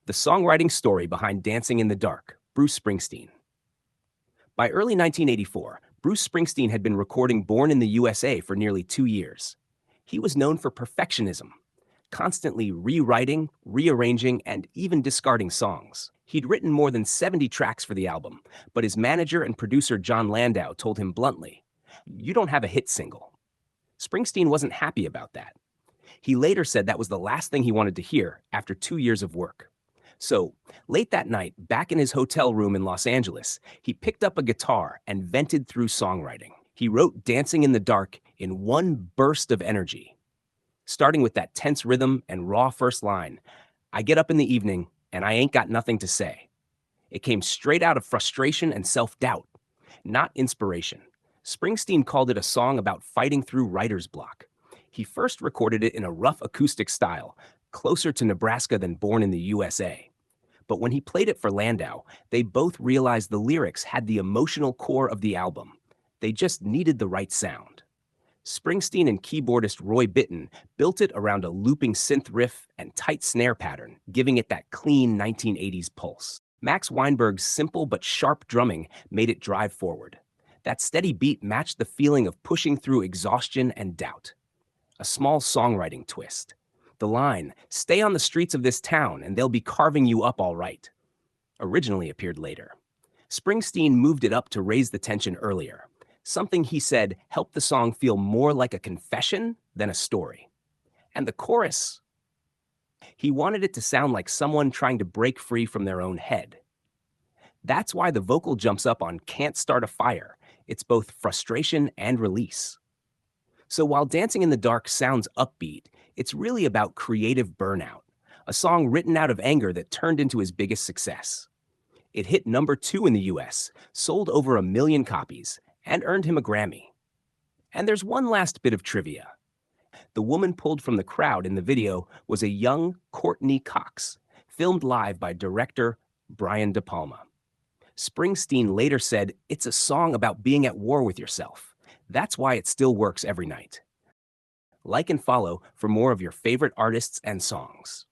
The songwriting story behind Dancing in the Dark, Bruce Springsteen. By early 1984, Bruce Springsteen had been recording Born in the USA for nearly 2 years. He was known for perfectionism, constantly rewriting, rearranging, and even discarding songs. He'd written more than 70 tracks for the album, but his manager and producer John Landau told him bluntly, "You don't have a hit single." Springsteen wasn't happy about that. He later said that was the last thing he wanted to hear after 2 years of work. So, late that night, back in his hotel room in Los Angeles, he picked up a guitar and vented through songwriting. He wrote Dancing in the Dark in one burst of energy, starting with that tense rhythm and raw first line, "I get up in the evening and I ain't got nothing to say." It came straight out of frustration and self-doubt, not inspiration. Springsteen called it a song about fighting through writer's block. He first recorded it in a rough acoustic style, closer to Nebraska than Born in the USA. But when he played it for Landau, they both realized the lyrics had the emotional core of the album. They just needed the right sound. Springsteen and keyboardist Roy Bittan built it around a looping synth riff and tight snare pattern, giving it that clean 1980s pulse. Max Weinberg's simple but sharp drumming made it drive forward. That steady beat matched the feeling of pushing through exhaustion and doubt. A small songwriting twist. The line, "Stay on the streets of this town and they'll be carving you up all right," originally appeared later. Springsteen moved it up to raise the tension earlier. Something he said helped the song feel more like a confession than a story. And the chorus, he wanted it to sound like someone trying to break free from their own head. That's why the vocal jumps up on "Can't Start a Fire." It's both frustration and release. So while Dancing in the Dark sounds upbeat, it's really about creative burnout, a song written out of anger that turned into his biggest success. It hit #2 in the US, sold over 1 million copies, and earned him a Grammy. And there's one last bit of trivia. The woman pulled from the crowd in the video was a young Cortknee Cox, filmed live by director Brian De Palma. Springsteen later said, "It's a song about being at war with yourself. That's why it still works every night." Like and follow for more of your favorite artists and songs.